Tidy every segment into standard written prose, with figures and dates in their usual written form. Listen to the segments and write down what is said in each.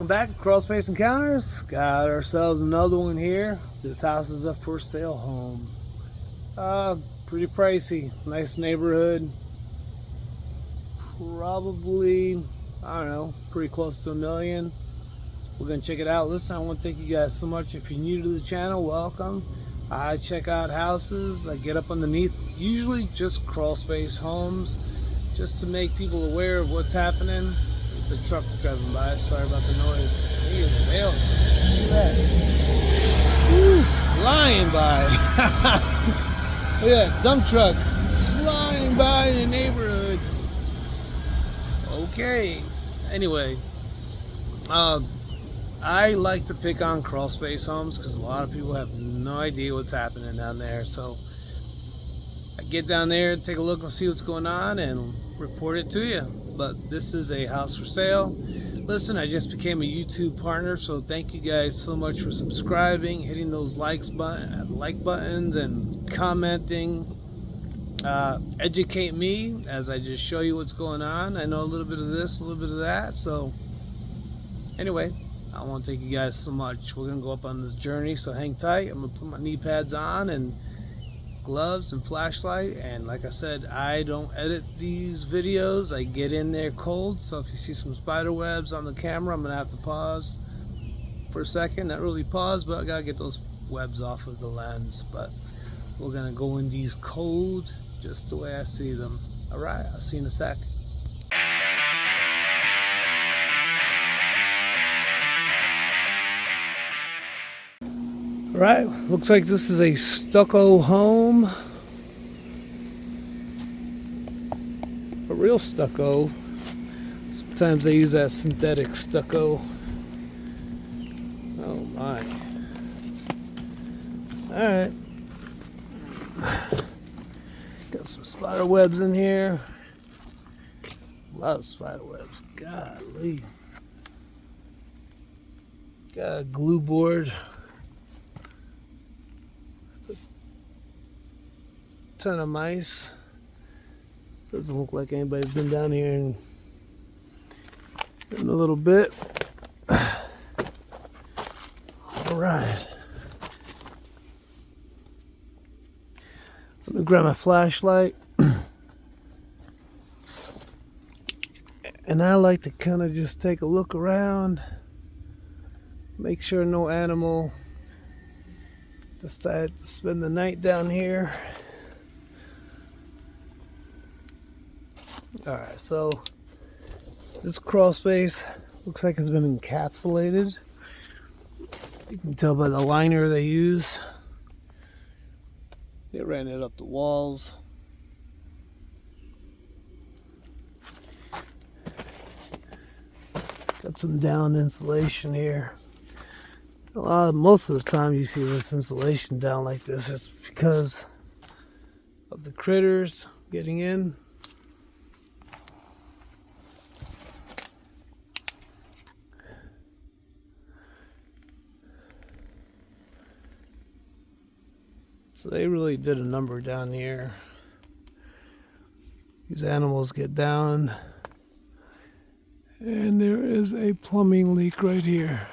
back to Crawlspace Encounters. Got ourselves another one here. This house is a for sale home. Pretty pricey. Nice neighborhood. Probably, I don't know, pretty close to $1 million. We're gonna check it out. Listen, I want to thank you guys so much. If you're new to the channel, welcome. I check out houses. I get up underneath, usually just Crawlspace homes, just to make people aware of what's happening. A truck driving by. Sorry about the noise. He is bail. Look at that. Woo, flying by. Look at that dump truck flying by in the neighborhood. Okay. Anyway, I like to pick on Crawlspace homes because a lot of people have no idea what's happening down there. So I get down there, take a look and see what's going on, and report it to you. But this is a house for sale. Listen, I just became a YouTube partner, so thank you guys so much for subscribing, hitting those like buttons, and commenting. Educate me as I just show you what's going on. I know a little bit of this, a little bit of that. So anyway, I want to thank you guys so much. We're gonna go up on this journey, so hang tight. I'm gonna put my knee pads on and gloves and flashlight, and like I said, I don't edit these videos. I get in there cold, so if you see some spider webs on the camera, I'm gonna have to pause for a second. Not really pause, but I gotta get those webs off of the lens. But we're gonna go in these cold just the way I see them. All right, I'll see you in a sec. Right, looks like this is a stucco home. A real stucco. Sometimes they use that synthetic stucco. Oh my. Alright. Got some spider webs in here. A lot of spider webs. Golly. Got a glue board. Ton of mice. Doesn't look like anybody's been down here in a little bit. All right. Let me grab my flashlight. And I like to kind of just take a look around, make sure no animal decided to spend the night down here. Alright, so this Crawlspace looks like it's been encapsulated. You can tell by the liner they use. They ran it up the walls. Got some down insulation here. Most of the time you see this insulation down like this, it's because of the critters getting in. So they really did a number down here. These animals get down, and there is a plumbing leak right here.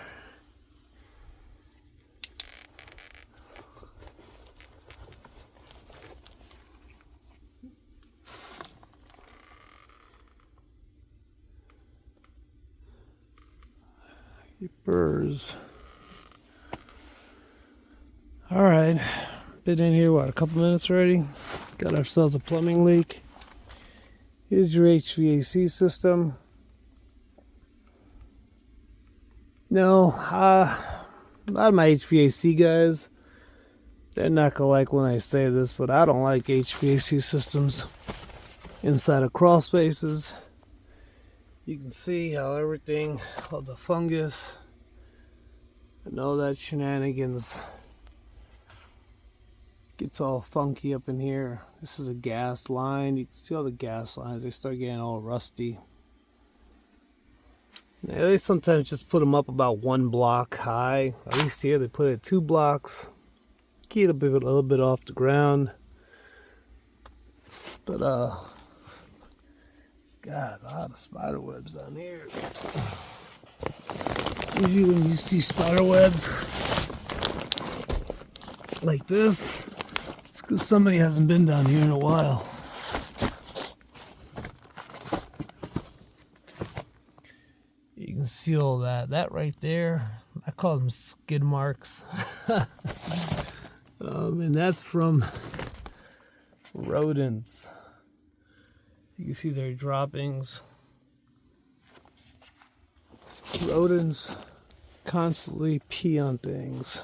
Burrs. All right. Been in here, what, a couple minutes already? Got ourselves a plumbing leak. Here's your HVAC system. No, a lot of my HVAC guys, they're not gonna like when I say this, but I don't like HVAC systems inside of crawl spaces. You can see how everything, all the fungus and all that shenanigans gets all funky up in here. This is a gas line. You can see all the gas lines. They start getting all rusty. Now, they sometimes just put them up about 1 block high. At least here they put it 2 blocks. Keep it a little bit off the ground. But God, a lot of spider webs on here. Usually when you see spider webs like this, it's because somebody hasn't been down here in a while. You can see all that. That right there, I call them skid marks. And that's from rodents. You can see their droppings. Rodents constantly pee on things.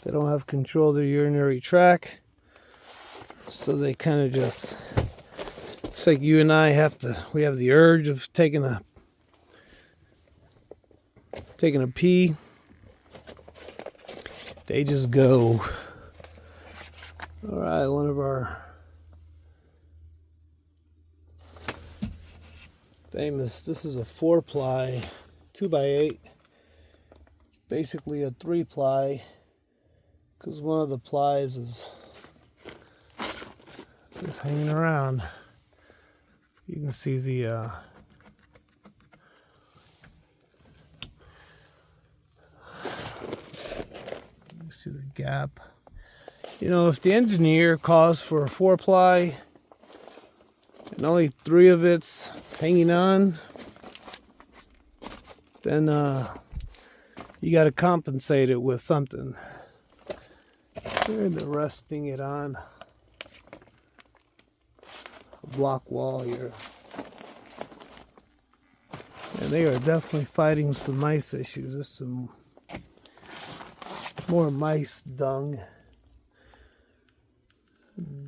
They don't have control of their urinary tract, so they kind of just, it's like you and I we have the urge of taking a pee. They just go. All right, one of our famous, this is a 4-ply 2x8. It's basically a 3-ply because one of the plies is just hanging around. You can see the you see the gap. You know, if the engineer calls for a 4-ply and only 3 of it's hanging on, then you got to compensate it with something. They're resting it on a block wall here. And they are definitely fighting some mice issues. There's some more mice dung.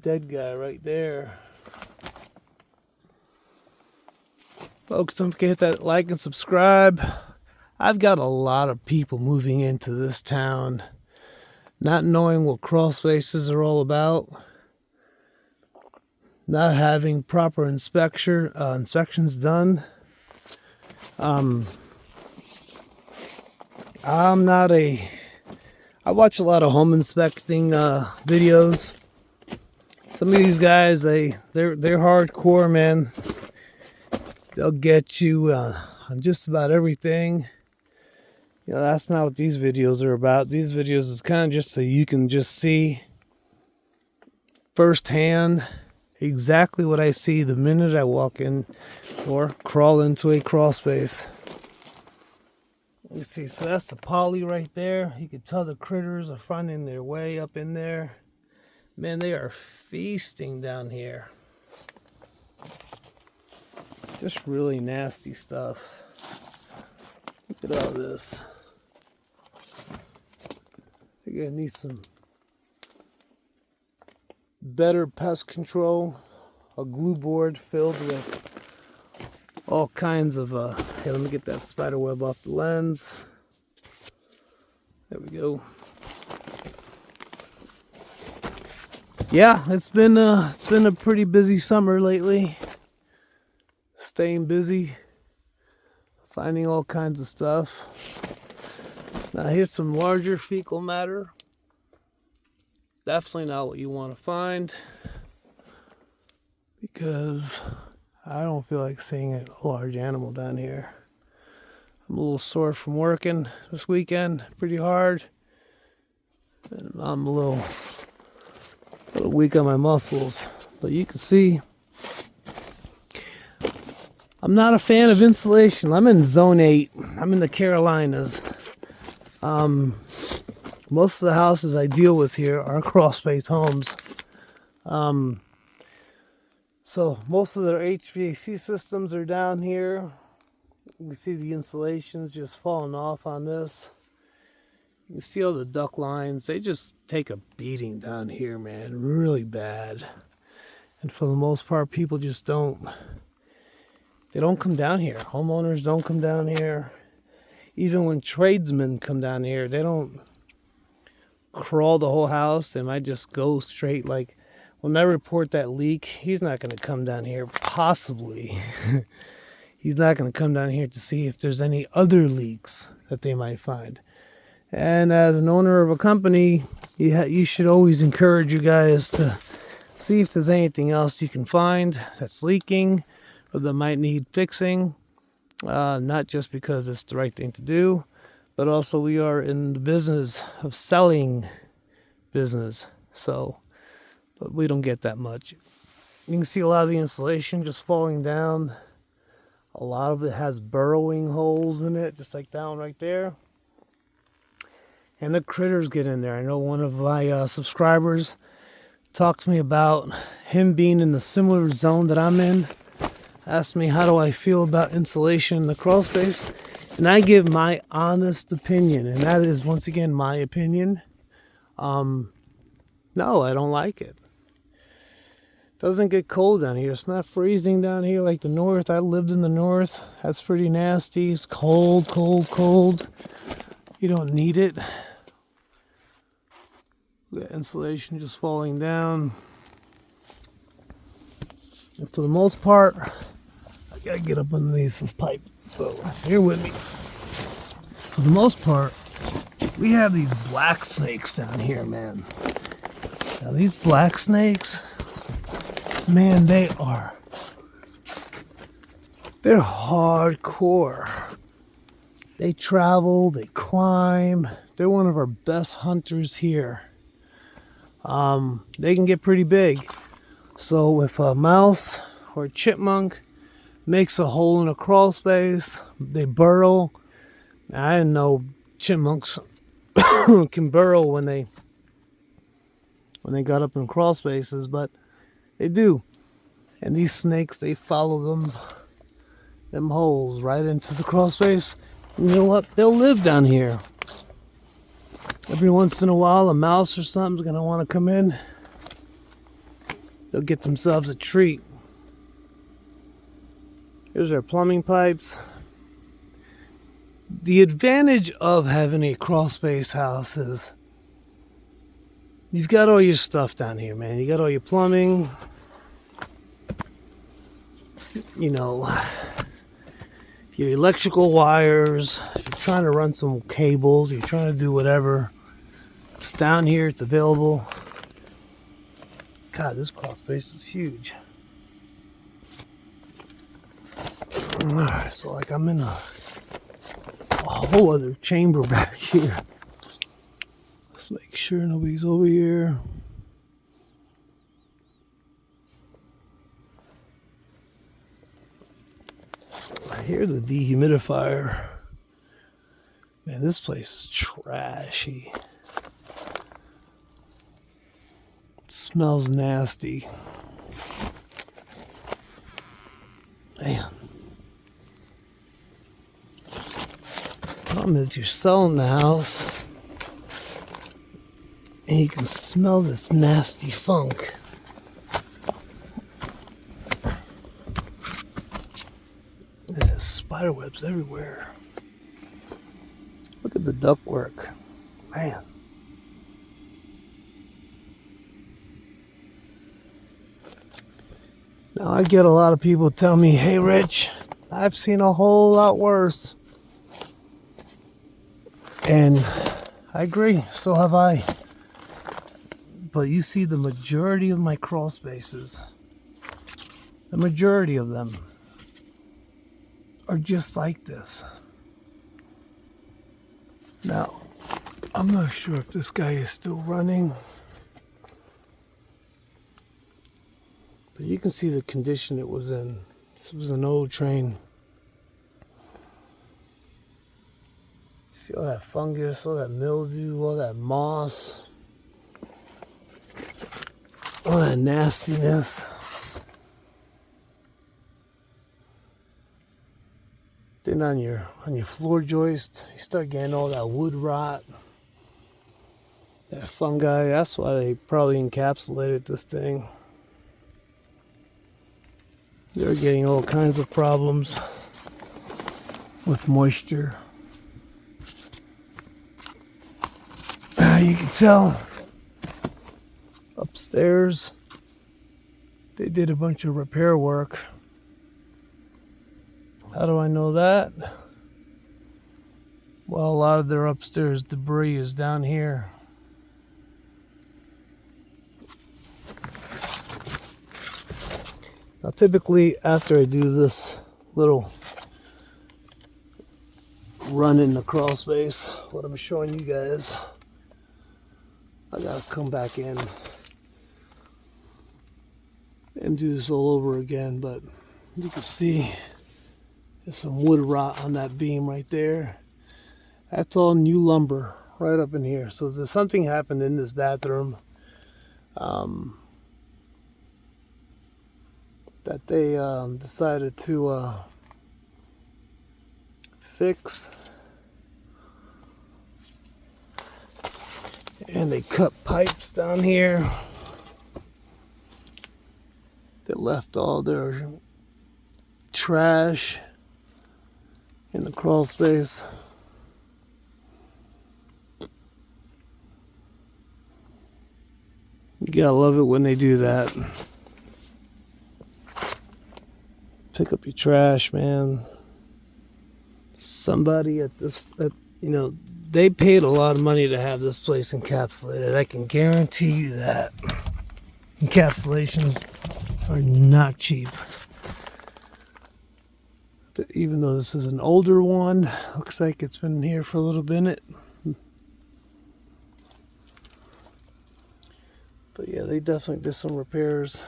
Dead guy right there. Folks, don't forget to hit that like and subscribe. I've got a lot of people moving into this town, not knowing what crawl spaces are all about, not having proper inspections done. I watch a lot of home inspecting videos. Some of these guys, they're hardcore, man. They'll get you on just about everything. You know, that's not what these videos are about. These videos is kind of just so you can just see firsthand exactly what I see the minute I walk in or crawl into a crawl space. You see, so that's the poly right there. You can tell the critters are finding their way up in there. Man, they are feasting down here. Just really nasty stuff. Look at all this. You're gonna need some better pest control. A glue board filled with all kinds of hey, let me get that spider web off the lens. There we go. Yeah, it's been a pretty busy summer lately. Staying busy, finding all kinds of stuff. Now here's some larger fecal matter. Definitely not what you want to find, because I don't feel like seeing a large animal down here. I'm a little sore from working this weekend pretty hard, and I'm a little weak on my muscles. But you can see I'm not a fan of insulation. I'm in zone 8. I'm in the Carolinas. Most of the houses I deal with here are Crawlspace homes. So most of their HVAC systems are down here. You can see the insulation's just falling off on this. You can see all the duct lines. They just take a beating down here, man. Really bad. And for the most part, people just don't come down here. Homeowners don't come down here. Even when tradesmen come down here, they don't crawl the whole house. They might just go straight. Like when I report that leak, he's not going to come down here. Possibly. He's not going to come down here to see if there's any other leaks that they might find. And as an owner of a company, you should always encourage you guys to see if there's anything else you can find that's leaking or that might need fixing. Not just because it's the right thing to do, but also we are in the business of selling business. So, but we don't get that much. You can see a lot of the insulation just falling down. A lot of it has burrowing holes in it, just like that one right there. And the critters get in there. I know one of my subscribers talked to me about him being in the similar zone that I'm in. Asked me how do I feel about insulation in the crawl space. And I give my honest opinion. And that is, once again, my opinion. No, I don't like it. Doesn't get cold down here. It's not freezing down here like the north. I lived in the north. That's pretty nasty. It's cold, cold, cold. You don't need it. We got insulation just falling down. And for the most part, I gotta get up underneath this pipe. So here with me. For the most part, we have these black snakes down here, man. Now these black snakes, man, they're hardcore. They travel, they climb. They're one of our best hunters here. They can get pretty big. So if a mouse or a chipmunk makes a hole in a crawl space, they burrow. I didn't know chipmunks can burrow when they got up in crawl spaces, but they do. And these snakes, they follow them holes right into the crawl space. And you know what? They'll live down here. Every once in a while, a mouse or something's gonna want to come in. They'll get themselves a treat. Here's our plumbing pipes. The advantage of having a crawl space house is you've got all your stuff down here, man. You got all your plumbing, you know, your electrical wires. If you're trying to run some cables, you're trying to do whatever. It's down here, it's available. God, this crawl space is huge. Alright, so like I'm in a whole other chamber back here. Let's make sure nobody's over here. I hear the dehumidifier. Man, this place is trashy. It smells nasty. Man. Problem is you're selling the house and you can smell this nasty funk. There's spider webs everywhere. Look at the ductwork. Man. Now I get a lot of people tell me, hey Rich, I've seen a whole lot worse. And I agree, so have I. But you see, the majority of my crawl spaces, the majority of them are just like this. Now, I'm not sure if this guy is still running, but you can see the condition it was in. This was an old train. See all that fungus, all that mildew, all that moss, all that nastiness. Then on your floor joist, you start getting all that wood rot, that fungi. That's why they probably encapsulated this thing. They're getting all kinds of problems with moisture. You can tell upstairs they did a bunch of repair work. How do I know that? Well, a lot of their upstairs debris is down here. Now typically after I do this little running the crawl space. What I'm showing you guys. I gotta come back in and do this all over again, but you can see there's some wood rot on that beam right there. That's all new lumber right up in here. So there's something happened in this bathroom that they decided to fix, and they cut pipes down here. They left all their trash in the crawl space. You gotta love it when they do that. Pick up your trash, man. Somebody at they paid a lot of money to have this place encapsulated. I can guarantee you that. Encapsulations are not cheap. Even though this is an older one, looks like it's been here for a little bit. But yeah, they definitely did some repairs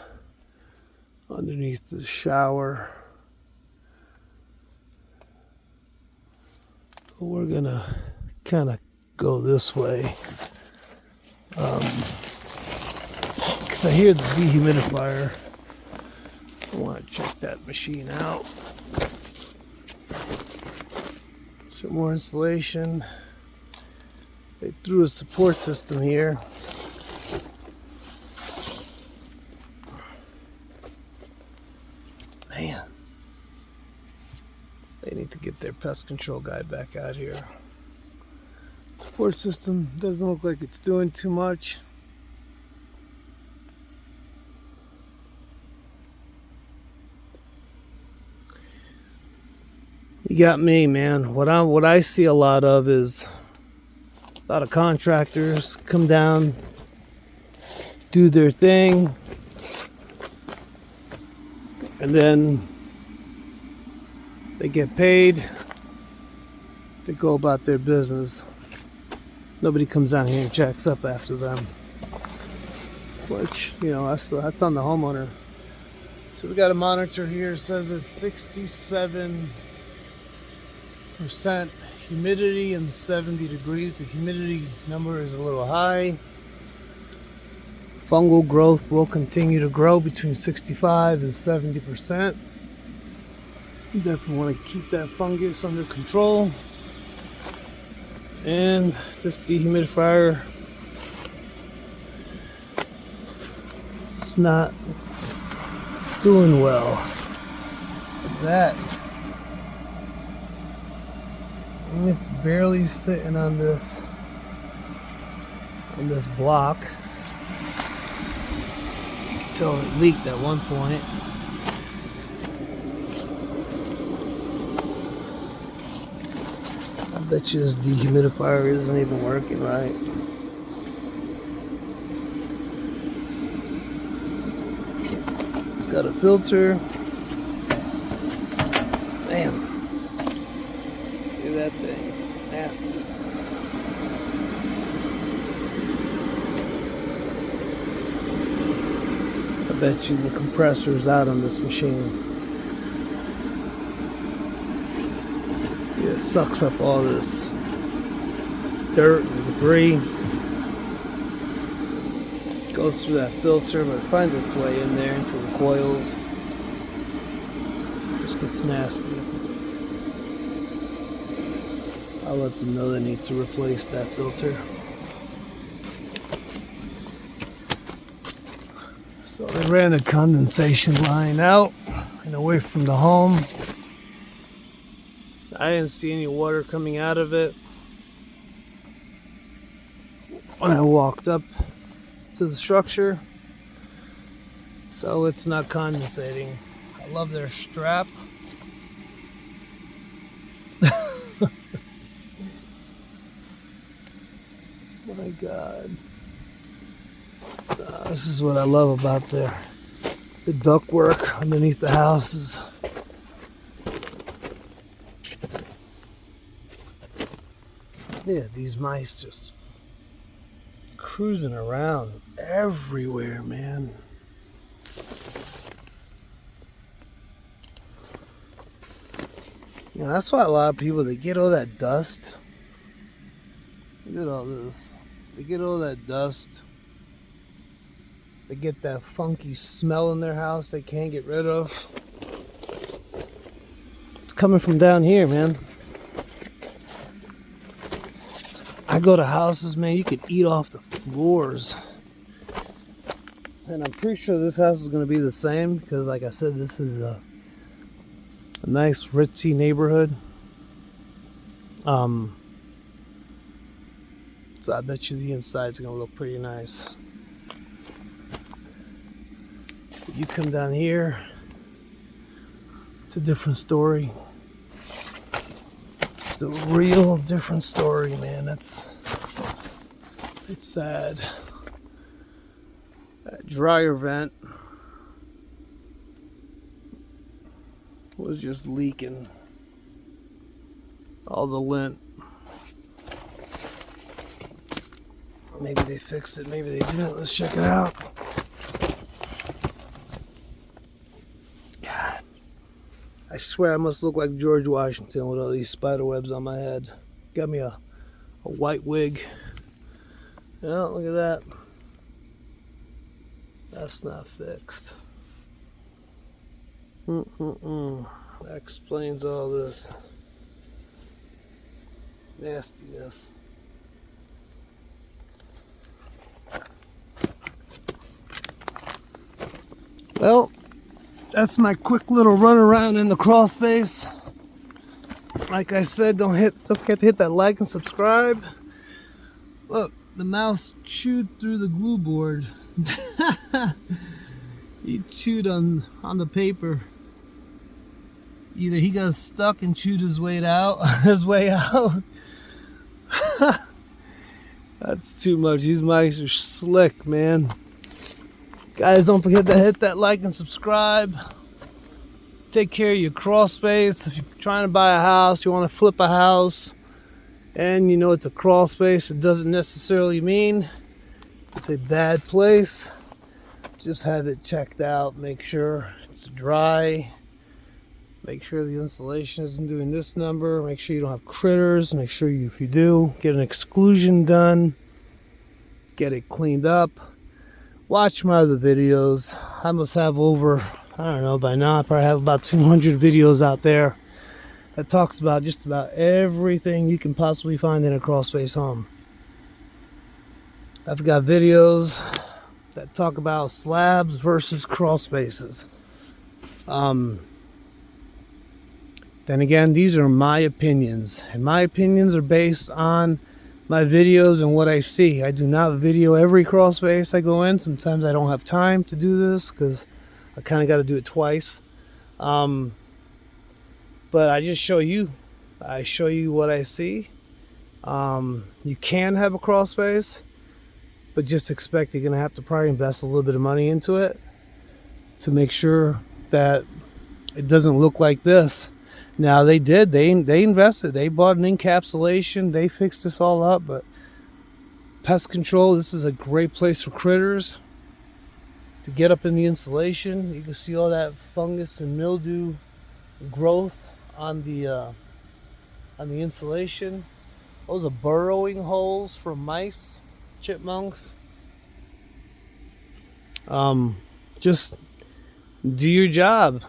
underneath the shower. But we're gonna kind of go this way. Because I hear the dehumidifier. I want to check that machine out. Some more insulation. They threw a support system here. Man, they need to get their pest control guy back out here. Support system doesn't look like it's doing too much. You got me, man. What I see a lot of is a lot of contractors come down, do their thing, and then they get paid. They go about their business. Nobody comes down here and checks up after them. Which, that's on the homeowner. So we got a monitor here. It says it's 67% humidity and 70 degrees. The humidity number is a little high. Fungal growth will continue to grow between 65 and 70%. You definitely want to keep that fungus under control. And this dehumidifier, it's not doing well. That it's barely sitting on this block. You can tell it leaked at one point. I bet you this dehumidifier isn't even working right. It's got a filter. Man. That thing nasty. I bet you the compressor's out on this machine. See, it sucks up all this dirt and debris. Goes through that filter, but it finds its way in there into the coils. Just gets nasty. I'll let them know they need to replace that filter. So they ran the condensation line out and away from the home. I didn't see any water coming out of it when I walked up to the structure. So it's not condensating. I love their strap. My God. This is what I love about the ductwork underneath the houses. Yeah, these mice just cruising around everywhere, man. You know, that's why a lot of people, they get all that dust. Look at all this. They get all that dust. They get that funky smell in their house they can't get rid of. It's coming from down here, man. I go to houses, man, you could eat off the floors. And I'm pretty sure this house is going to be the same because, like I said, this is a nice ritzy neighborhood. So I bet you the inside's going to look pretty nice. You come down here, it's a different story. It's a real different story, man. It's sad. That dryer vent was just leaking all the lint. Maybe they fixed it, maybe they didn't. Let's check it out. God, I swear I must look like George Washington with all these spider webs on my head. Got me a white wig. Yeah, look at that. That's not fixed. That explains all this nastiness. Well, that's my quick little run around in the crawl space. Like I said, don't forget to hit that like and subscribe. Look, the mouse chewed through the glue board. He chewed on the paper. Either he got stuck and chewed his way out. That's too much. These mice are slick, man. Guys, don't forget to hit that like and subscribe. Take care of your crawl space. If you're trying to buy a house, you want to flip a house, and you know it's a crawl space, it doesn't necessarily mean it's a bad place. Just have it checked out. Make sure it's dry. Make sure the insulation isn't doing this number. Make sure you don't have critters. Make sure if you do, get an exclusion done. Get it cleaned up. Watch my other videos. I must have over, I don't know, by now I probably have about 200 videos out there that talks about just about everything you can possibly find in a crawl space home. I've got videos that talk about slabs versus crawl spaces. Then again, these are my opinions, and my opinions are based on my videos and what I see. I do not video every crawl space I go in. Sometimes I don't have time to do this because I kind of got to do it twice. But I just show you. I show you what I see. You can have a crawl space, but just expect you're going to have to probably invest a little bit of money into it to make sure that it doesn't look like this. Now they did. They invested. They bought an encapsulation. They fixed this all up. But pest control, this is a great place for critters to get up in the insulation. You can see all that fungus and mildew growth on the insulation. Those are burrowing holes for mice, chipmunks. Just do your job.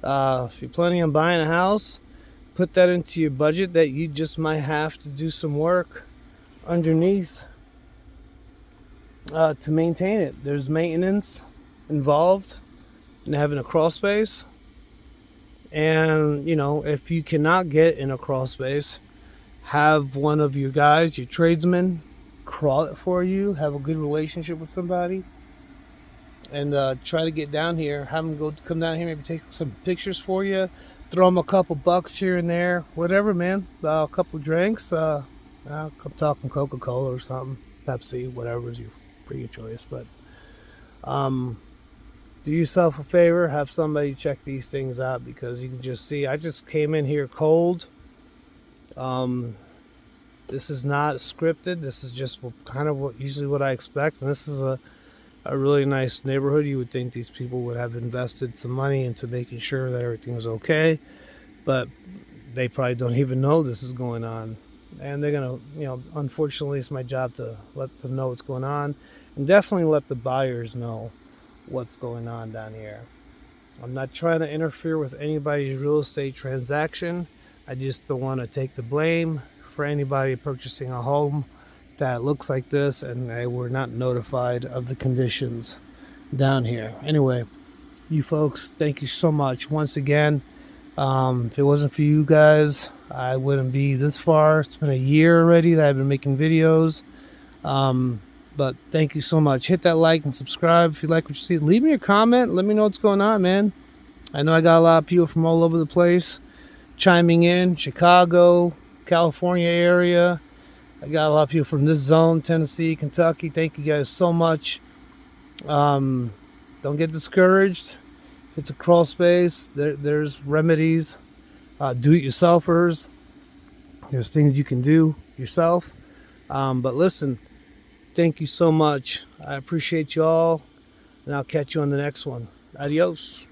If you're planning on buying a house, put that into your budget that you just might have to do some work underneath to maintain it. There's maintenance involved in having a crawl space. And, you know, if you cannot get in a crawl space, have one of your guys, your tradesmen, crawl it for you. Have a good relationship with somebody. And try to get down here. Have them come down here, maybe take some pictures for you. Throw them a couple bucks here and there. Whatever, man. A couple drinks. I'm talking Coca-Cola or something. Pepsi, whatever is for your choice. But do yourself a favor. Have somebody check these things out because you can just see. I just came in here cold. This is not scripted. This is just kind of usually what I expect. And this is a really nice neighborhood. You would think these people would have invested some money into making sure that everything was okay, but they probably don't even know this is going on. And they're gonna, unfortunately, it's my job to let them know what's going on, and definitely let the buyers know what's going on down here. I'm not trying to interfere with anybody's real estate transaction. I just don't want to take the blame for anybody purchasing a home that looks like this and they were not notified of the conditions down here. Anyway, you folks, thank you so much once again. If it wasn't for you guys, I wouldn't be this far. It's been a year already that I've been making videos. But thank you so much. Hit that like and subscribe if you like what you see. Leave me a comment. Let me know what's going on, man. I know I got a lot of people from all over the place chiming in. Chicago, California area. I got a lot of people from this zone, Tennessee, Kentucky. Thank you guys so much. Don't get discouraged. If it's a crawl space, there's remedies. Do-it-yourselfers. There's things you can do yourself. But listen, thank you so much. I appreciate you all, and I'll catch you on the next one. Adios.